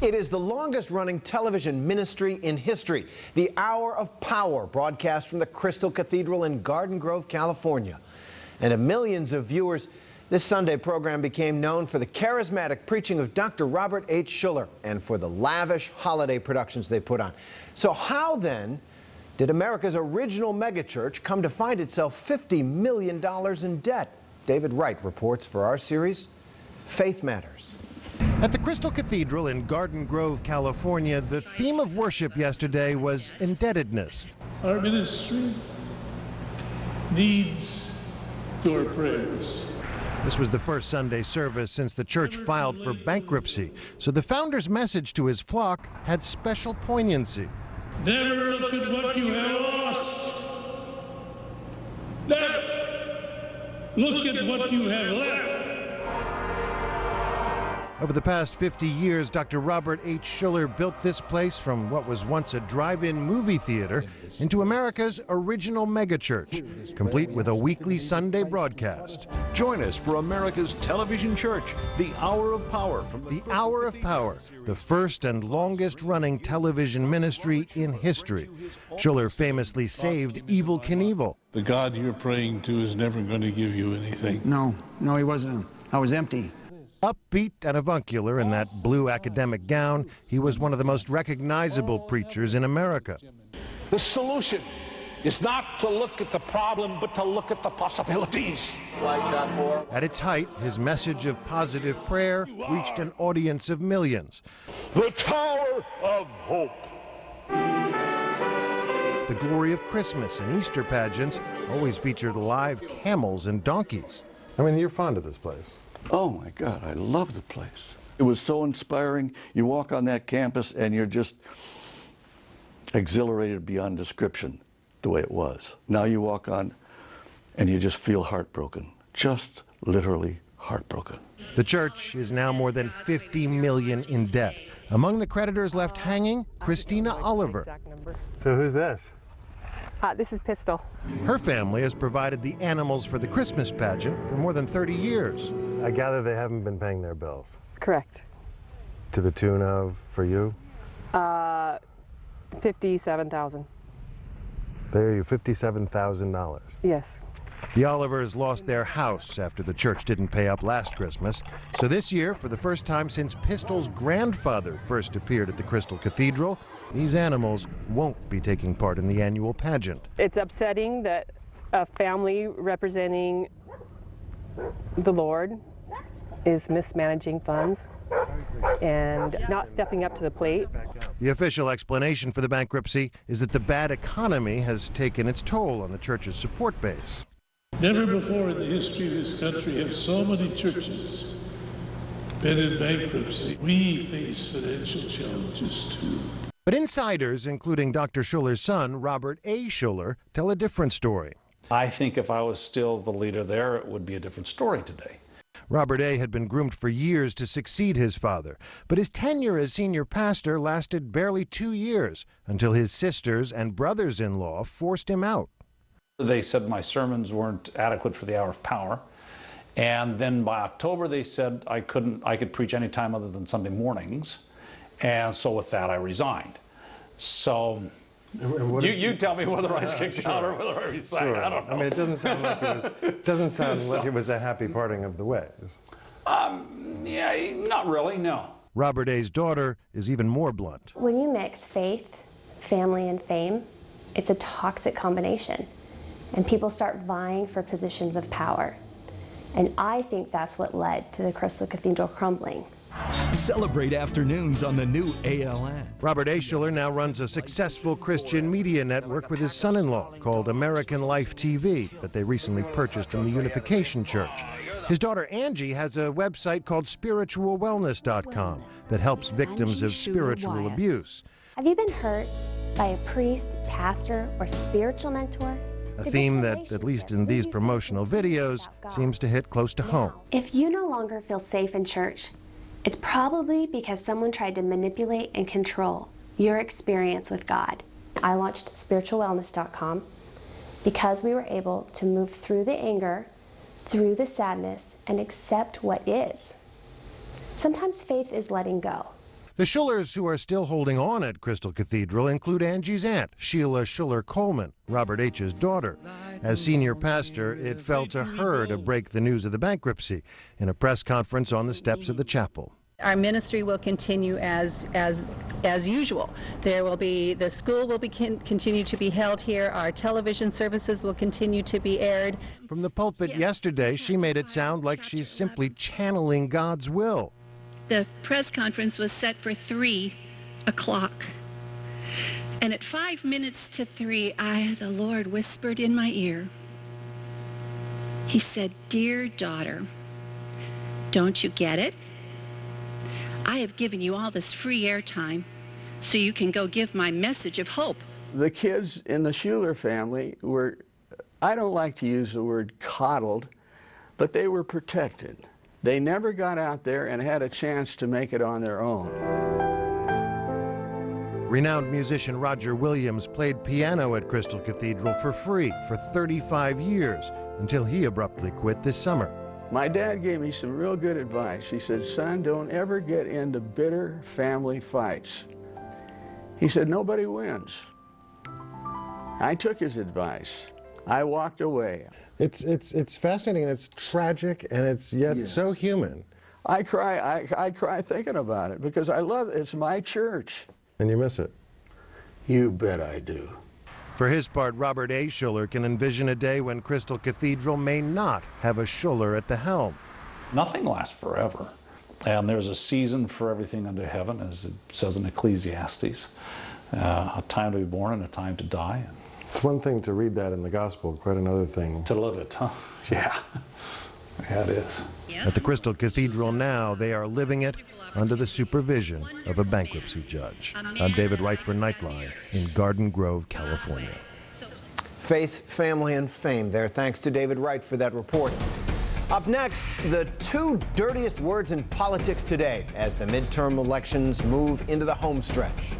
It is the longest-running television ministry in history, the Hour of Power, broadcast from the Crystal Cathedral in Garden Grove, California. And to millions of viewers, this Sunday program became known for the charismatic preaching of Dr. Robert H. Schuller and for the lavish holiday productions they put on. So how, then, did America's original megachurch come to find itself $50 million in debt? David Wright reports for our series, Faith Matters. At the Crystal Cathedral in Garden Grove, California, the theme of worship yesterday was indebtedness. Our ministry needs your prayers. This was the first Sunday service since the church filed for bankruptcy, so the founder's message to his flock had special poignancy. Never look at what you have lost. Never look at what you have left. Over the past 50 years, Dr. Robert H. Schuller built this place from what was once a drive-in movie theater into America's original megachurch, complete with a weekly Sunday broadcast. Join us for America's television church, the Hour of Power. The Hour of Power, the first and longest-running television ministry in history. Schuller famously saved Evel Knievel. The God you're praying to is never going to give you anything. No, he wasn't. I was empty. Upbeat and avuncular in that blue academic gown, he was one of the most recognizable preachers in America. The solution is not to look at the problem, but to look at the possibilities. At its height, his message of positive prayer reached an audience of millions. The Tower of Hope. The glory of Christmas and Easter pageants always featured live camels and donkeys. I mean, you're fond of this place. Oh my God, I love the place. It was so inspiring. You walk on that campus and you're just exhilarated beyond description the way it was. Now you walk on and you just feel heartbroken, just literally heartbroken. The church is now more than $50 million in debt. Among the creditors left hanging, Christina Oliver. So who's this? This is Pistol. Her family has provided the animals for the Christmas pageant for more than 30 years. I gather they haven't been paying their bills. Correct. To the tune of, for you? $57,000. They owe you $57,000. Yes. The Olivers lost their house after the church didn't pay up last Christmas. So this year, for the first time since Pistol's grandfather first appeared at the Crystal Cathedral, these animals won't be taking part in the annual pageant. It's upsetting that a family representing the Lord is mismanaging funds and not stepping up to the plate. The official explanation for the bankruptcy is that the bad economy has taken its toll on the church's support base. Never before in the history of this country have so many churches been in bankruptcy. We face financial challenges too. But insiders, including Dr. Schuller's son, Robert A. Schuller, tell a different story. I think if I was still the leader there, it would be a different story today. Robert A. had been groomed for years to succeed his father, but his tenure as senior pastor lasted barely 2 years until his sisters and brothers-in-law forced him out. They said my sermons weren't adequate for the Hour of Power, and then by October they said I could preach any time other than Sunday mornings, and so with that I resigned. So you tell me whether I was kicked out or whether I resigned. Sure. I don't know. I mean, it doesn't sound like it was a happy parting of the ways. Yeah, not really, no. Robert A.'s daughter is even more blunt. When you mix faith, family, and fame, it's a toxic combination. And people start vying for positions of power. And I think that's what led to the Crystal Cathedral crumbling. Celebrate afternoons on the new ALN. Robert A. Schuller now runs a successful Christian media network with his son-in-law called American Life TV that they recently purchased from the Unification Church. His daughter Angie has a website called spiritualwellness.com that helps victims of spiritual abuse. Have you been hurt by a priest, pastor, or spiritual mentor? A theme that, at least in these promotional videos, seems to hit close to home. If you no longer feel safe in church, it's probably because someone tried to manipulate and control your experience with God. I launched spiritualwellness.com because we were able to move through the anger, through the sadness, and accept what is. Sometimes faith is letting go. The Schullers who are still holding on at Crystal Cathedral include Angie's aunt, Sheila Schuller-Coleman, Robert H.'s daughter. As senior pastor, it fell to her to break the news of the bankruptcy in a press conference on the steps of the chapel. Our ministry will continue as usual. The school will continue to be held here. Our television services will continue to be aired. From the pulpit yesterday, she made it sound like she's simply channeling God's will. The press conference was set for 3 o'clock. And at 5 minutes to 3, the Lord whispered in my ear. He said, "Dear daughter, don't you get it? I have given you all this free airtime so you can go give my message of hope." The kids in the Schuller family were, I don't like to use the word coddled, but they were protected. They never got out there and had a chance to make it on their own. Renowned musician Roger Williams played piano at Crystal Cathedral for free for 35 years until he abruptly quit this summer. My dad gave me some real good advice. He said, "Son, don't ever get into bitter family fights." He said, "Nobody wins." I took his advice. I walked away. It's fascinating, and it's tragic, and it's yet so human. I cry thinking about it because I love it. It's my church. And you miss it. You bet I do. For his part, Robert A. Schuller can envision a day when Crystal Cathedral may not have a Schuller at the helm. Nothing lasts forever. And there's a season for everything under heaven, as it says in Ecclesiastes. A time to be born and a time to die. It's one thing to read that in the gospel, quite another thing to live it, huh? Yeah. Yeah, it is. At the Crystal Cathedral now, they are living it under the supervision of a bankruptcy judge. I'm David Wright for Nightline in Garden Grove, California. Faith, family, and fame there. Thanks to David Wright for that report. Up next, the 2 dirtiest words in politics today as the midterm elections move into the home stretch.